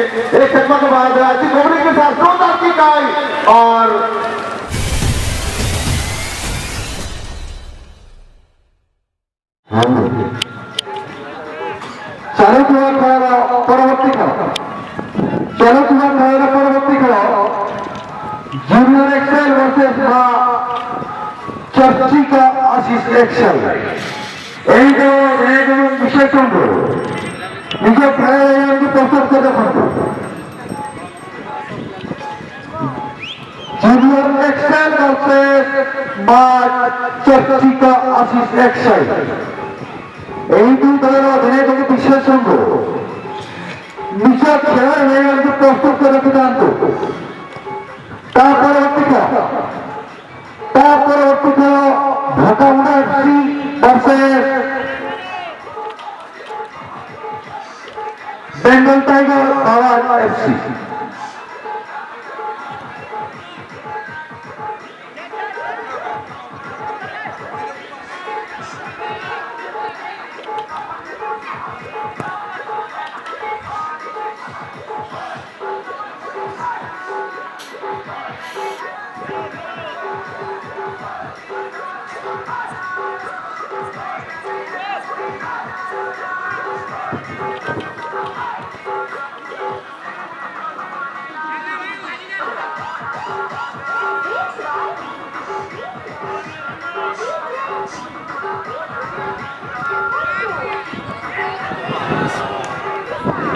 एक चकमा के बाद राजी कोबरी के साथ जोरदार की गाय और चालू परवर्ती खेल जूनियर एक्सेल वर्सेस चर्ची का आशीष एक्सेल विषय निजे प्रस्तुत कर जूनियर एक्सेल वर्सेस चर्ची का आशीष एक्सेल दू दल अभिनय विशेष निजे खेल प्रस्तुत कर परवर्ती खेल ढाकामुड़ा एफसी वर्सेस बेंगल टाइगर धावा एफसी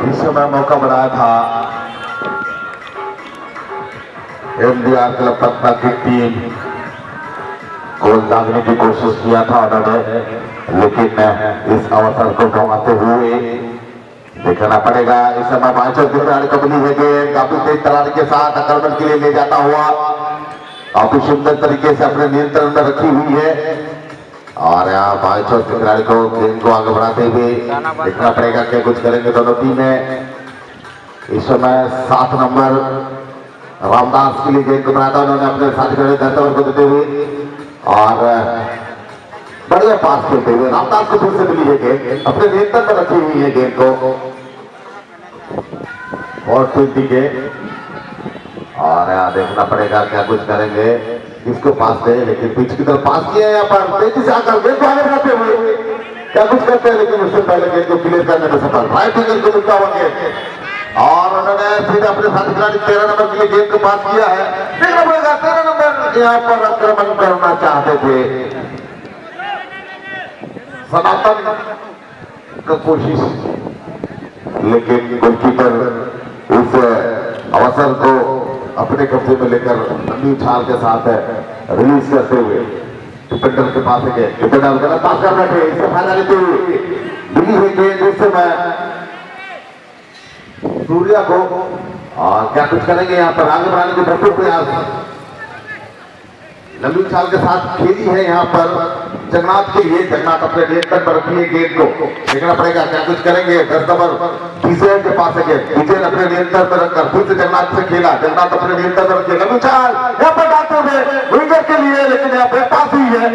इस समय मौका बनाया था एमडीआर क्लब पटना की टीम गोल दागने की कोशिश किया था उन्होंने, लेकिन इस अवसर को गंवाते हुए देखना पड़ेगा। इस समय माइचर खिलाड़ी को मिली है गेंद काफी तेज तरार के साथ आक्रमण के लिए ले जाता हुआ काफी सुंदर तरीके से अपने नियंत्रण में रखी हुई है और यहाँ माइचर खिलाड़ी को गेंद को आगे बढ़ाते हुए देखना पड़ेगा क्या कुछ करेंगे दोनों टीमें। इस समय 7 नंबर रामदास के लिए गेंद को बनाया था उन्होंने अपने साथी खिलाड़ी दर्शकों को देते हुए और बढ़िया पास खेलते हुए रामदास को फिर से मिली है गेंद, अपने नियंत्रण में रखी हुई है गेंद को और 20 के और यहाँ देखना पड़ेगा क्या कुछ करेंगे किसको पास है, लेकिन पिच की तरफ पास किया यहाँ पर तेजी से आकर गेंद को आगे बढ़ाते हुए क्या कुछ करते हैं, लेकिन उससे पहले गेंद को क्लियर करने में सफल राइट विंगर को मिलता हुआ गेंद और उन्होंने फिर अपने साथी खिलाड़ी 13 नंबर के लिए गेंद को पास किया है। देखना पड़ेगा 13 नंबर यहाँ पर आक्रमण करना चाहते थे, सनातन का कोशिश, लेकिन गोलकीपर इस अवसर को अपने कब्जे में लेकर लंबी उछाल के साथ रिलीज करते हुए डिफेंडर के पास है डिफेंडर गलत पास कर बैठे, इससे फायदा लेते हुए मिली हुई गेंद इस समय सूर्या को और क्या कुछ करेंगे यहाँ पर आगे बढ़ाने के भरपूर प्रयास लंबी उछाल के साथ खेली है यहाँ पर जगन्नाथ के लिए। जगन्नाथ अपने नियंत्रण पर रखी है गेंद को, देखना पड़ेगा क्या कुछ करेंगे। 10 नंबर विजय के पास है गेंद, विजय अपने नियंत्रण पर रखकर फिर से जगन्नाथ से खेला, जगन्नाथ अपने नियंत्रण पर रखिए लंबी उछाल यहाँ पर डालते हुए विंगर के लिए, लेकिन यहाँ पर पास हुई है।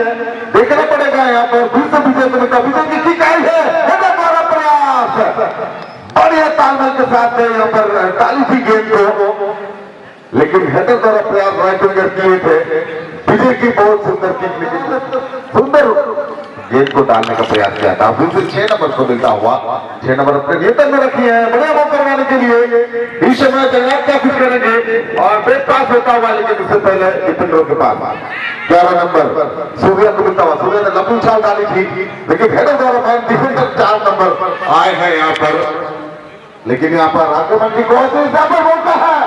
देखना पड़ेगा यहाँ पर फिर से विजय को मिलता, विजय की किक आई है प्रयास बढ़िया तालमेल के साथ यहाँ पर डाली थी गेंद को, लेकिन हेडर द्वारा प्रयास राइट विंगर किए थे। विजय की बहुत सुंदर किक, लेकिन सुंदर गेंद को डालने का प्रयास किया था। फिर से 6 नंबर को मिलता हुआ 6 नंबर अपने नियंत्रण में रखी है बढ़िया बॉल करवाने के लिए। इस समय जगन्नाथ क्या कुछ करेंगे और बेस्ट पास होता हुआ, लेकिन उससे पहले डिफेंडरों के पास 11 नंबर सूर्या को मिलता हुआ, सूर्या ने लंबी उछाल डाली थी, लेकिन हेडर द्वारा डिफेंडर 4 नंबर आए हैं यहाँ पर, लेकिन यहाँ पर आक्रमण की कोशिश यहाँ पर मौका है,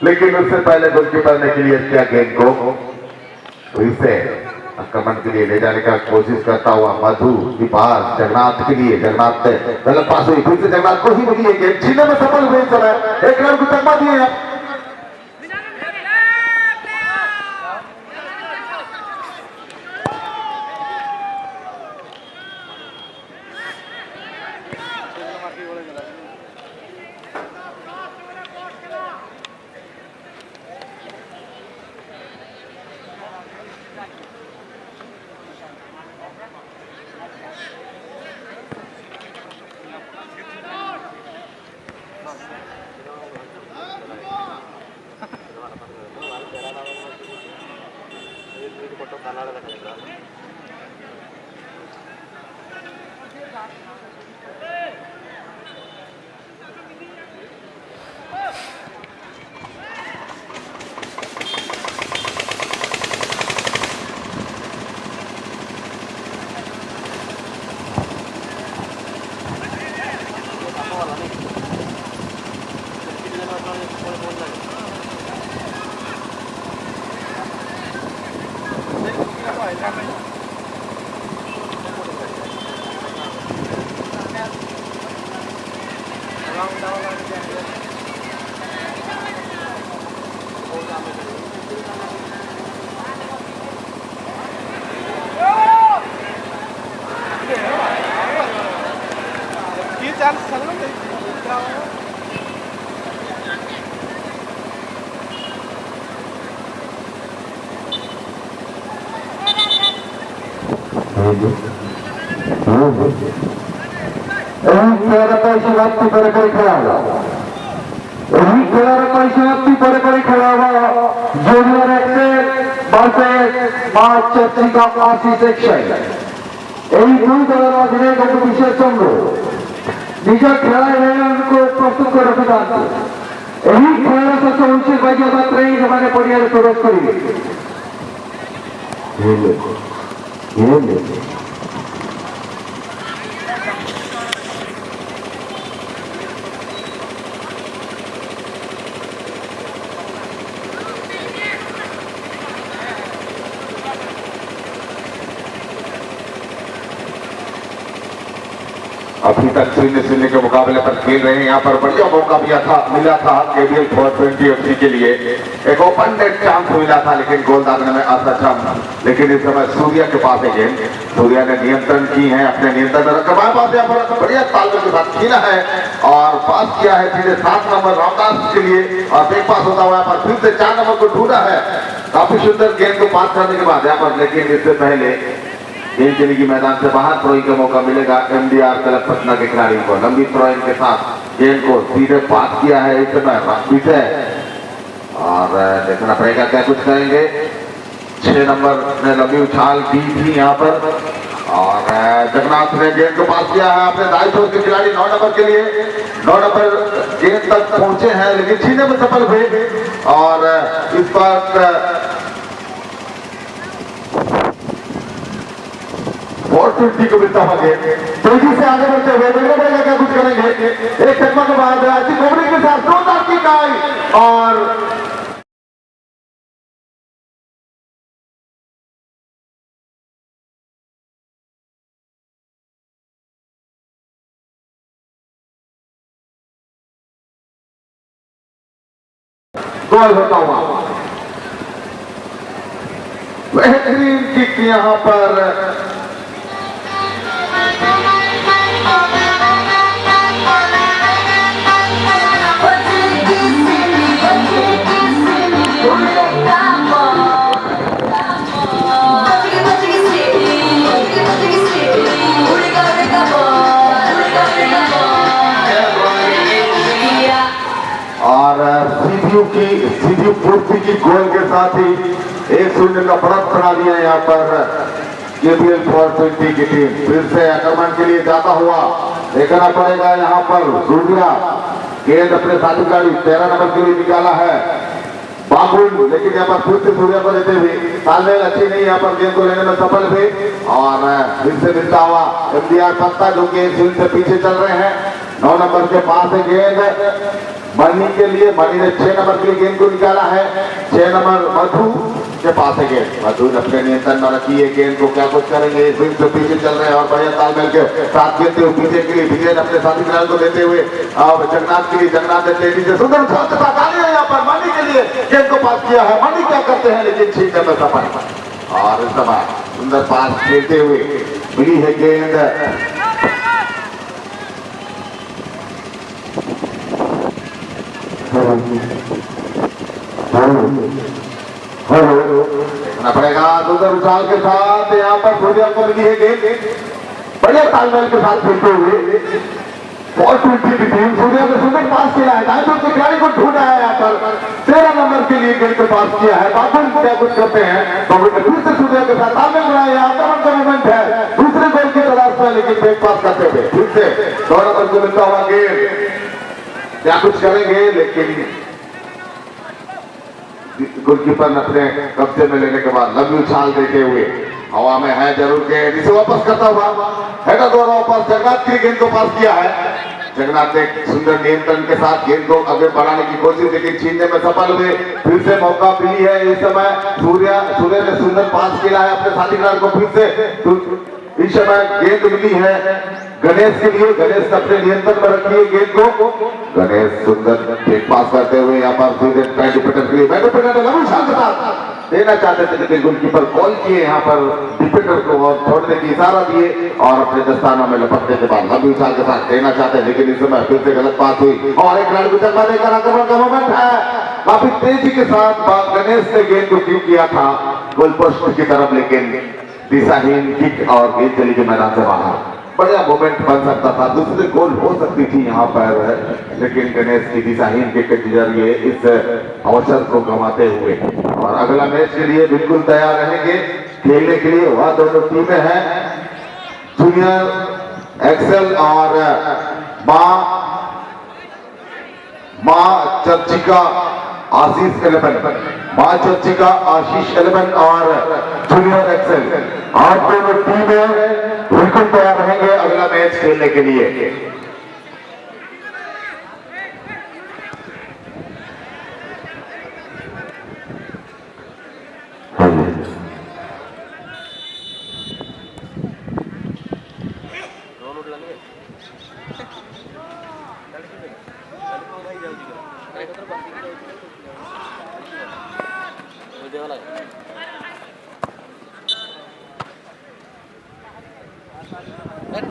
लेकिन उससे पहले गोलकीपर ने क्लियर किया गेंद को। फिर से आक्रमण के लिए ले जाने का कोशिश करता हुआ मधु की पास जगन्नाथ के लिए, जगन्नाथ गलत पास हुई, फिर से जगन्नाथ को ही मिली है गेंद, छीनने में सफल हुए। इस समय एक रन को चकमा दिए। खेळाला परिसमाप्ती बरोबर खेळावा खेळाला परिसमाप्ती बरोबर खेळावा জুনিয়র এক্সেল ভার্সেস মার্চ চত্রিকা আশি সেকশন এই দুই দলের মাঝে কম্পিটিশন চলবে নিজের খেলায় প্রস্তুত করে রাখতে এই খেলা শেষ হচ্ছে বাজে মাত্রই সেখানে পরিবারে প্রবেশ করিবে अभी तक शून्य के मुकाबले पर खेल रहे हैं। यहाँ पर बढ़िया मौका मिला था KBL 420 FC के लिए, एक ओपन नेट चांस मिला था लेकिन गोल दागने में असक्षम। लेकिन इस समय सूर्या के पास है गेंद, सूर्या ने नियंत्रण की है, अपने नियंत्रण में रखा पास यहाँ पर बढ़िया तालमेल के साथ खेला है और पास किया है सीधे 7 नंबर रामदास के लिए और बैक पास होता हुआ पर फिर से 4 नंबर को ढूंढा है। काफी सुंदर गेंद को पास करने के बाद यहाँ पर, लेकिन इससे पहले गेंद चली की मैदान से बाहर थ्रोइंग का मौका मिलेगा MDR क्लब पटना के खिलाड़ी को। लंबी थ्रोइंग के साथ गेंद को सीधे पास किया है इस समय पीछे और देखना पड़ेगा क्या कुछ करेंगे। 6 नंबर ने लंबी उछाल की थी यहाँ पर और जगन्नाथ ने गेंद को पास किया है अपने दाई छोर के खिलाड़ी 9 नंबर के लिए। 9 नंबर गेंद तक पहुंचे हैं लेकिन छीने में सफल हुए और इस बार 420 को मिलता हुआ गेंद तेजी से आगे बढ़ते हुए देखना पड़ेगा क्या कुछ करेंगे। एक चकमा के बाद कोबरी के साथ 2 की काई और गोल होता हुआ बेहतरीन किक यहाँ पर सीधी पूर्ति की गोल के साथ ही 1-0 का बढ़त बना दिया यहाँ पर KBL 420 की टीम। फिर से आक्रमण के लिए जाता हुआ देखना पड़ेगा यहाँ पर सूर्या गेंद अपने साथी खिलाड़ी 13 नंबर के लिए निकाला है बाबुल, लेकिन यहाँ पर फिर से सूर्या को देते हुए तालमेल अच्छी नहीं यहाँ पर गेंद को लेने में सफल हुए और फिर से मिलता हुआ MDR पत्ता जो कि फील्ड से पीछे चल रहे हैं। 9 नंबर के पास है गेंद मणि के लिए, मणि ने 6 नंबर के लिए गेंद को निकाला है। 6 नंबर मधु के पास है गेंद, मधु ने अपने नियंत्रण में रखी है गेंद को, क्या कुछ करेंगे। फील्ड से पीछे चल रहे हैं और बढ़िया तालमेल के साथ खेलते हुए पीछे के लिए विजय अपने साथी खिलाड़ी को देते हुए अब जगन्नाथ के लिए, जगन्नाथ ने तेजी से सुंदर उछाल के साथ आगे यहाँ पर मणि के लिए गेंद को पास किया है। मणि क्या करते हैं लेकिन छीनने में सफल और इस समय सुंदर पास खेलते हुए मिली है गेंद देखना पड़ेगा सुंदर उछाल के साथ यहाँ पर सूर्या को मिली है गेंद बढ़िया तालमेल के साथ खेलते हुए 420 की टीम। सूर्या ने सुंदर पास किया है, दाएं के खिलाड़ी को ढूंढा है यहाँ पर 13 नंबर के लिए गेंद को पास किया है। बाबुल क्या कुछ करते हैं, बाबुल ने फिर से सूर्या के फेक पास करते हुए फिर से 2 नंबर को मिलता हुआ गेंद, क्या कुछ करेंगे, लेकिन गोलकीपर ने अपने कब्जे में लेने के बाद लंबी उछाल देते हुए हवा में है जरूर के इसे वापस करता हुआ हेडर द्वारा वापस जगन्नाथ की गेंद को पास किया है। जगन्नाथ ने एक सुंदर नियंत्रण के साथ गेंद को आगे बढ़ाने की कोशिश, लेकिन छीनने में सफल हुए। फिर से मौका मिली है इस समय, सूर्य ने सुंदर पास किया है अपने साथी खिलाड़ी को। फिर से इस समय गेंद मिली है गणेश के लिए, गणेश ने अपने नियंत्रण में रखी है गेंद को। गणेश सुंदर फेक पास करते हुए यहाँ पर डिफेंडर के लिए लंबी छाल के साथ देना चाहते थे, लेकिन गोलकीपर कॉल किए यहाँ पर डिफेंडर को और छोड़ने की इशारा दिए और अपने दस्तानों में लपटने के बाद लंबी उछाल के साथ देना चाहते हैं, लेकिन इस समय फिर से गलत पास हुई और एक खिलाड़ी को चकमा देकर आक्रमण का मोमेंट है। काफी तेजी के साथ गणेश ने गेंद को किक किया था गोल पोस्ट की तरफ, लेकिन दिशाहीन किक और गेंद चली गई मैदान से बाहर। बढ़िया मोमेंट बन सकता था, दूसरी गोल हो सकती थी यहाँ पर, लेकिन गणेश की दिशाहीन किक के जरिए इस अवसर को गंवाते हुए और अगला मैच के लिए बिल्कुल तैयार रहेंगे खेलने के लिए। वह दोनों टीमें हैं जूनियर एक्सेल और मां चर्चिका आशीष 11, मां चर्चिका आशीष 11 और जूनियर एक्सेल, आप दोनों टीमें बिल्कुल तैयार रहेंगे अगला मैच खेलने के लिए।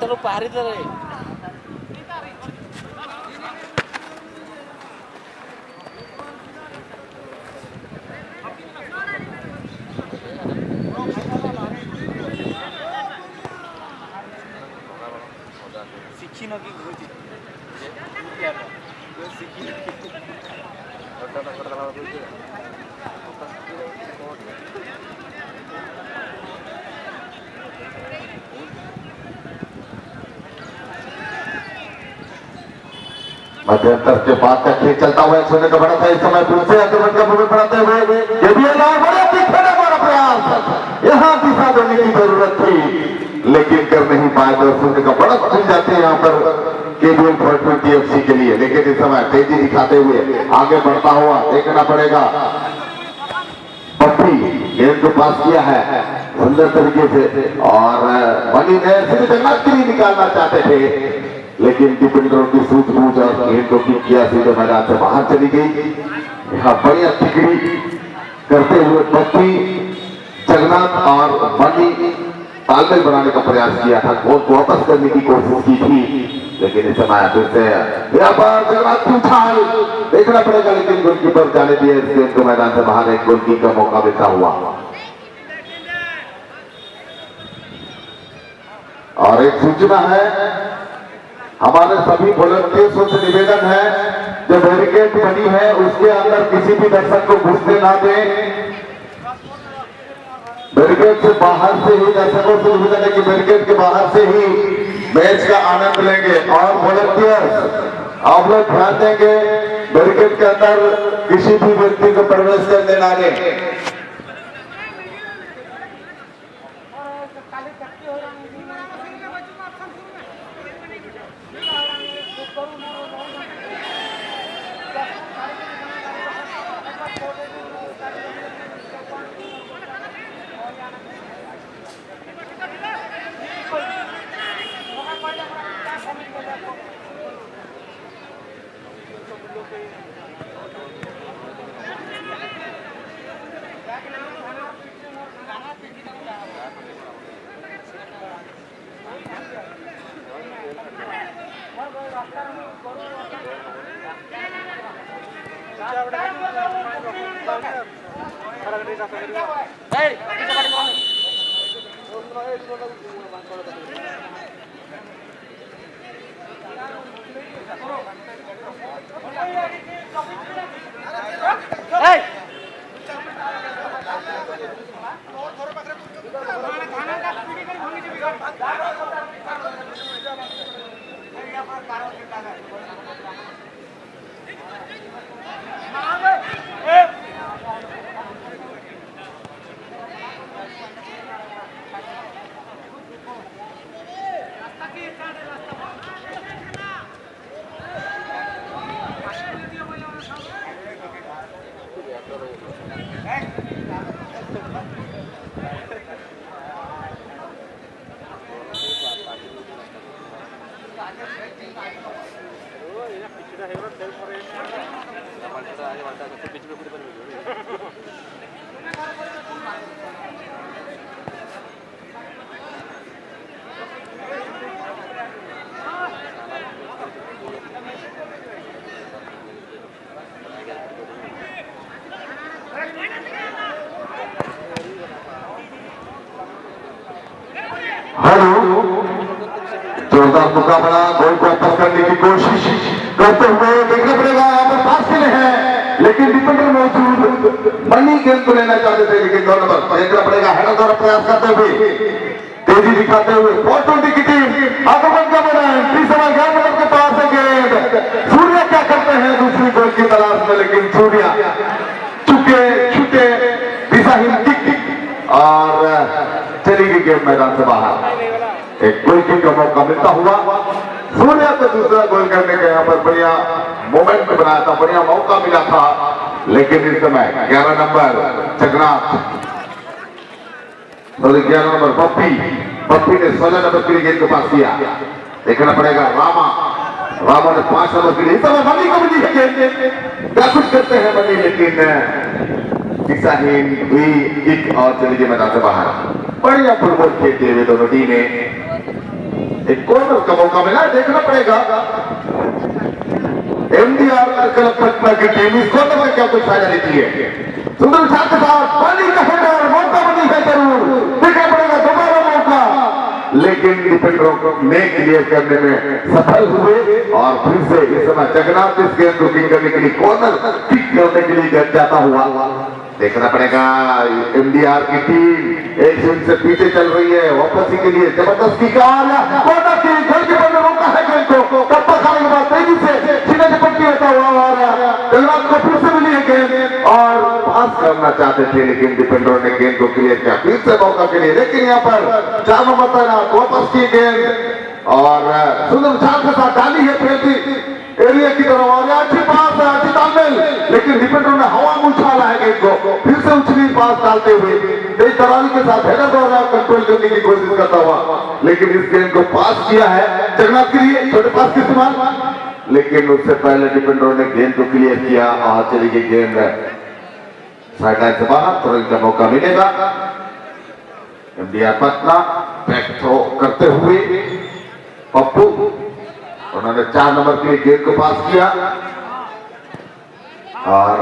terus pari terus. Sikhi lagi guji. Sikhi lagi. मध्यंतर के बाद का खेल चलता हुआ सोने का बड़ा था इस समय फिर से आक्रमण का मूवमेंट बढ़ाते हुए बड़ा दिखाने वाला प्रयास, यहाँ दिशा देने की जरूरत थी लेकिन कर नहीं पाए तो सोने का बड़ा खुल जाते हैं यहाँ पर केबीएल फॉर्चून टीएफसी के लिए। लेकिन इस समय तेजी दिखाते हुए आगे बढ़ता हुआ देखना पड़ेगा। पट्टी गेंद को पास किया है सुंदर तरीके से और बनी ने सीधे जगन्नाथ के लिए निकालना चाहते थे, लेकिन डिफेंडरों की सूझबूझ और गेंद को किक किया सीधे मैदान से बाहर चली गई। यहाँ बढ़िया टिकड़ी करते हुए पट्टी जगन्नाथ और बनी तालमेल बनाने का प्रयास किया था, गोल को वापस करने की कोशिश की थी, लेकिन इस समय फिर से यहाँ पर जगन्नाथ की उछाल देखना पड़ेगा, लेकिन गोलकीपर जाने दिए इस गेंद को मैदान से बाहर एक गोल की का मौका मिलता हुआ। और एक सूचना है हमारे सभी वॉलंटियर्स से निवेदन है, जो बैरिकेड बनी है उसके अंदर किसी भी दर्शक को घुसने ना दें। बैरिकेड से बाहर से ही दर्शकों से निवेदन है कि बैरिकेड के बाहर से ही मैच का आनंद लेंगे और वॉलंटियर्स आप लोग ध्यान देंगे बैरिकेड के अंदर किसी भी व्यक्ति को प्रवेश करने ना दें। हेलो, जोरदार मुकाबला, गोल को अपर करने की कोशिश करते हुए देखना पड़ेगा। यहाँ पर पास के लिए है, लेकिन डिफेंडर मौजूद, मनी गेंद को लेना चाहते थे, लेकिन 2 नंबर देखना पड़ेगा। हेडर द्वारा प्रयास करते हुए, तेजी दिखाते हुए 420 की टीम आगमन का मैदान, इस समय 11 नंबर के पास है गेंद। सूर्या क्या करते हैं दूसरी गोल की तलाश में, लेकिन सूर्या छूटे दिशाहीन किक और चली गई गेंद मैदान से बाहर। एक गोल किक का मौका मिलता हुआ सूर्या को दूसरा गोल करने का यहाँ पर बढ़िया मोमेंट बनाया था, बढ़िया मौका मिला था, लेकिन इस समय 11 नंबर जगन्नाथ, 11 नंबर पप्पी ने 16 नंबर के लिए गेंद को पास किया। देखना पड़ेगा रामा ने 5 नंबर के लिए, इस समय मनी को मिली है गेंद, क्या कुछ करते हैं मनी, लेकिन दिशाहीन हुई किक और चली गई मैदान से बाहर। बढ़िया फुटबॉल खेलते हुए दोनों टीमें, एक कॉर्नर का मौका मिला, देखना पड़ेगा एमडीआर क्लब पटना की टीम इस कॉर्नर में क्या कुछ फायदा लेती है। सुंदर छात्र के साथ पानी का हेडर, मौका बनी है जरूर, देखना पड़ेगा दोबारा मौका, लेकिन डिफेंडरों ने क्लियर करने में सफल हुए और फिर से इस समय जगन्नाथ इस गेंद को किक करने के लिए, कॉर्नर किक करने के लिए जाता हुआ। देखना पड़ेगा एमडीआर की टीम एक दिन से पीछे चल रही है, वापसी के लिए जबरदस्त किक, कॉर्नर की गोलकीपर ने रोका है गेंद को, टप्पा खाने के बाद तेजी से सीधे से पट्टी होता हुआ आ रहा, जगन्नाथ को फिर से मिली है गेंद और पास करना चाहते थे, लेकिन डिफेंडरों ने गेंद को क्लियर किया फिर से मौका के लिए, लेकिन यहाँ पर 4 नंबर तैनात, वापस की गेंद और सुंदर चाल के साथ डाली है पेनल्टी एरिया की तरफ, और अच्छी पास है, अच्छी तालमेल, लेकिन डिफेंडरों ने हवा में उछाला है गेंद को, फिर से उछली पास डालते हुए तेज तरारी के साथ हेडर द्वारा कंट्रोल करने की कोशिश करता हुआ, लेकिन इस गेंद को पास किया है जगन्नाथ के लिए, छोटे पास के इस्तेमाल, लेकिन उससे पहले डिफेंडरों ने गेंद को क्लियर किया और चली गई गेंद साइडलाइन से बाहर। थ्रोइंग का मौका मिलेगा एमडीआर पटना, बैक थ्रो करते हुए पप्पू, उन्होंने 4 नंबर के लिए गेंद को पास किया और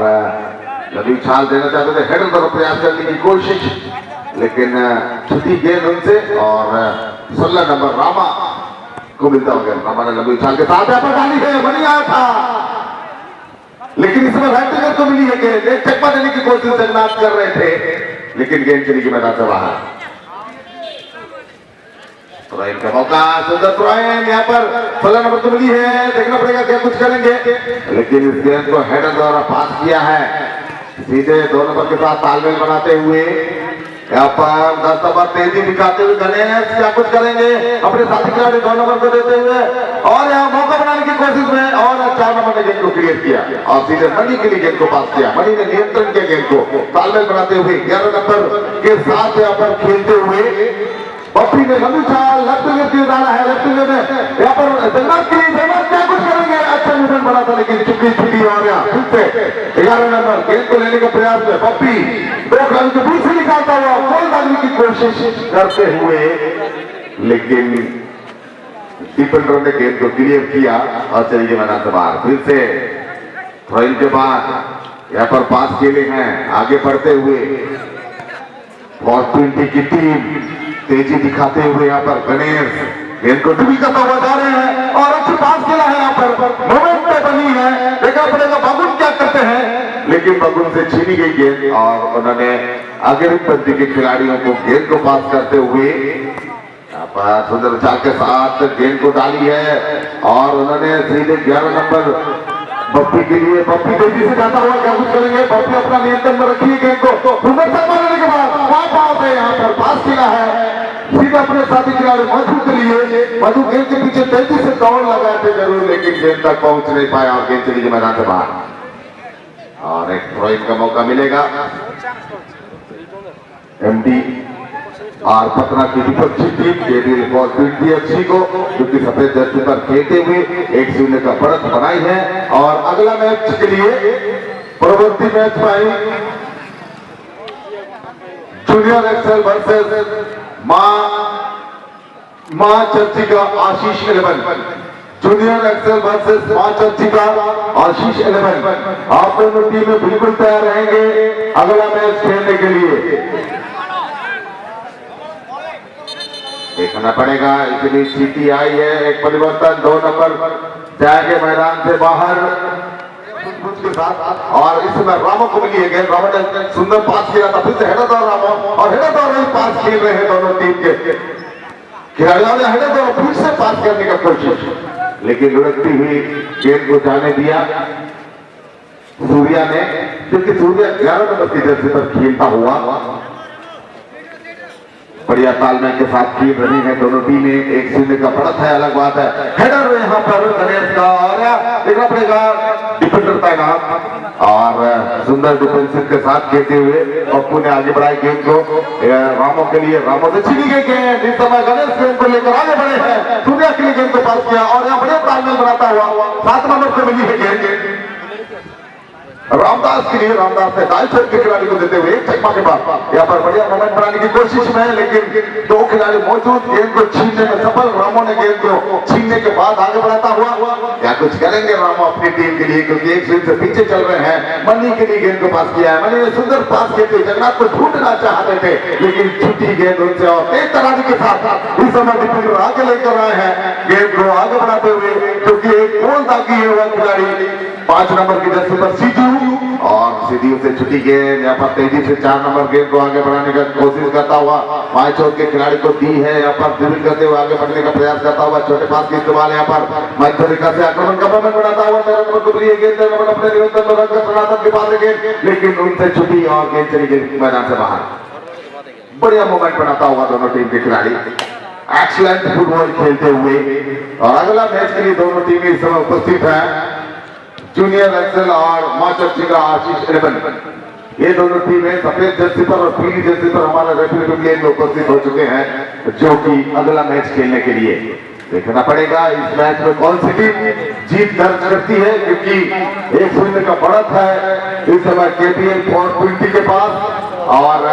लंबी छाल देना चाहते थे, हेडर पर प्रयास करने की कोशिश, लेकिन छुट्टी गेंद उनसे और 16 नंबर रामा को मिलता हो गया। रामा ने लंबी छाल के साथ यहाँ पर डाली है, बनी आया था, लेकिन इस बार हेडर को मिली है गेंद, एक चक्का देने की कोशिश जगन्नाथ कर रहे थे, लेकिन गेंद चली गई मैदान से बाहर। थ्रोइन का मौका, सुंदर थ्रोइन यहाँ पर 16 नंबर को मिली है, देखना पड़ेगा क्या कुछ करेंगे, लेकिन इस गेंद को हेडर द्वारा पास किया है, सीधे 2 नंबर के साथ तालमेल बनाते हुए यहाँ पर 10 नंबर तेजी दिखाते हुए गणेश क्या कुछ करेंगे, अपने साथी खिलाड़ी 2 नंबर को देते हुए और यहाँ मौका बनाने की कोशिश में, और 4 नंबर ने गेंद को क्लियर किया और सीधे मनी के लिए गेंद को पास किया। मनी ने नियंत्रण किया गेंद को, तालमेल बनाते हुए 11 नंबर के साथ यहाँ पर खेलते हुए पप्पी ने लंबी छाल लेफ्ट विंग में डाला है, लेफ्ट विंग में यहाँ पर जगन्नाथ के लिए जगन्नाथ क्या कुछ करेंगे, अच्छा मूवमेंट बना था, लेकिन चुकी छुट्टी और यहाँ फिर से 11 नंबर गेंद को लेने के प्रयास में पप्पी 2 खिलाड़ी को बीच से निकालता हुआ गोल डालने की कोशिश करते हुए, लेकिन डिफेंडरों ने गेंद को क्लियर किया और चली गई मैदान से बाहर। फिर से थ्रोइन के बाद यहाँ पर पास खेले हैं, आगे बढ़ते हुए 420 की टीम तेजी दिखाते हुए यहाँ पर गणेश गेंद को डुबी करता हुआ जा रहे हैं और अच्छी पास खेला है, यहाँ पर मोमेंट पे बनी है, देखना पड़ेगा बगुन क्या करते हैं, लेकिन बगुन से छीनी गई गेंद और उन्होंने आगे पंक्ति के खिलाड़ियों को गेंद को पास करते हुए यहाँ पर सुंदर चाल के साथ गेंद को डाली है और उन्होंने सीधे 11 नंबर बप्पी के लिए, बप्पी तेजी से जाता हुआ क्या कुछ करेंगे, बप्पी अपना नियंत्रण में रखिए गेंद को, सुंदर चाल मारने के बाद वापस है, यहाँ पर पास खेला है सीधे अपने साथी खिलाड़ी मधु के लिए, मधु गेंद के पीछे तेजी से दौड़ लगाए थे जरूर, लेकिन गेंद तक पहुंच नहीं पाया और गेंद चली गई मैदान से बाहर और एक थ्रोइन का मौका मिलेगा एमडी और पटना की विपक्षी टीम केबीएल पीटीएफसी को जो कि सफेद जर्सी पर खेलते हुए 1-0 का बढ़त बनाई है। और अगला मैच के लिए प्रवर्ती मैच पाई जूनियर एक्सेल वर्सेस मां चर्ची का आशीष 11। जूनियर एक्सेल वर्सेस मां चर्ची का आशीष 11। आप दोनों टीमें बिल्कुल तैयार रहेंगे अगला मैच खेलने के लिए। देखना पड़ेगा इतनी चीटी आई है। एक परिवर्तन 2 नंबर जाएंगे मैदान से बाहर के साथ। और इस समय रामो को मिली है गेंद। रामो ने सुंदर पास किया था, फिर से हेडर और रामो और हेडर और पास खेल रहे हैं दोनों टीम के खिलाड़ियों ने हेडर और फिर से पास करने का कोशिश, लेकिन लुढ़कती हुई गेंद को जाने दिया सूर्या ने, क्योंकि सूर्या 11 नंबर की जर्सी पर खेलता हुआ बढ़िया तालमेल के साथ खेल रही है दोनों टीमें। 1-0 का बढ़त है, अलग बात है। हेडर यहाँ पर गणेश का और देखना पड़ेगा डिफेंडर तैनात और सुंदर डिफेंसिव के साथ खेलते हुए पप्पू ने आगे बढ़ाई गेंद को रामो के लिए। रामो से छीनी गई गेंद, इस समय गणेश गेंद को लेकर आगे बढ़े हैं। सूर्या के लिए गेंद को पास किया और यहाँ बढ़िया तालमेल बनाता हुआ 7 नंबर से मिली है गेंद रामदास के लिए। रामदास ने दाएं साइड के खिलाड़ी को देते हुए चकमा के बाद यहाँ पर बढ़िया मोमेंट बनाने की कोशिश में, लेकिन 2 खिलाड़ी मौजूद गेंद को छीनने में सफल। रामो ने गेंद को छीनने के बाद आगे बढ़ाता हुआ क्या कुछ करेंगे रामो अपनी टीम के लिए, क्योंकि 1-0 से पीछे चल रहे हैं। मनी के लिए गेंद को पास किया है। मनी ने सुंदर पास खेलते जगन्नाथ को ढूंढना चाहते थे, लेकिन छुट्टी गेंद उनसे और तेज तराजू के साथ इस समय डिफेंडर आगे लेकर आए हैं गेंद को आगे बढ़ाते हुए, क्योंकि एक गोल दागी है वह खिलाड़ी 5 नंबर की जर्सी पर सीधू और सीधी से छुट्टी गेंद यहाँ पर तेजी से 4 नंबर गेंद को आगे बढ़ाने का कोशिश करता हुआ बाएं चौक के खिलाड़ी को दी है। यहाँ पर ड्रिबल करते हुए आगे बढ़ने का प्रयास करता हुआ छोटे पास की इस्तेमाल यहाँ पर मध्य तरीका से आक्रमण का मोमेंट बनाता हुआ 13 नंबर को मिली गेंद अपने निरंतर में रखकर सनातन के पास गेंद, लेकिन उनसे छुट्टी और गेंद चली गई मैदान से बाहर। बढ़िया मोमेंट बनाता हुआ दोनों टीम के खिलाड़ी एक्सीलेंट फुटबॉल खेलते हुए। और अगला मैच के लिए दोनों टीमें इस समय उपस्थित है जूनियर एक्सेल और मां चर्ची का आशीष 11। ये दोनों टीमें सफेद जर्सी पर और पीली जर्सी पर हमारे रेफरी में उपस्थित हो चुके हैं, जो कि अगला मैच खेलने के लिए। देखना पड़ेगा इस मैच में कौन सी टीम जीत दर्ज करती है, क्योंकि 1-0 का बढ़त है इस समय केबीएल 420 के पास और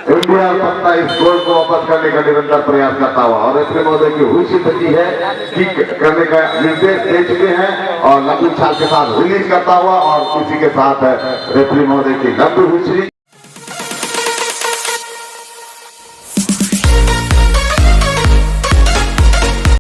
इंडिया पत्ता इस गोल को वापस करने का निरंतर प्रयास करता हुआ। और रेफरी महोदय की हुई बची है कि करने का निर्देश दे चुके हैं और लंबी छाल के साथ रिलीज करता हुआ और इसी के साथ रेफरी महोदय की लंबी हुई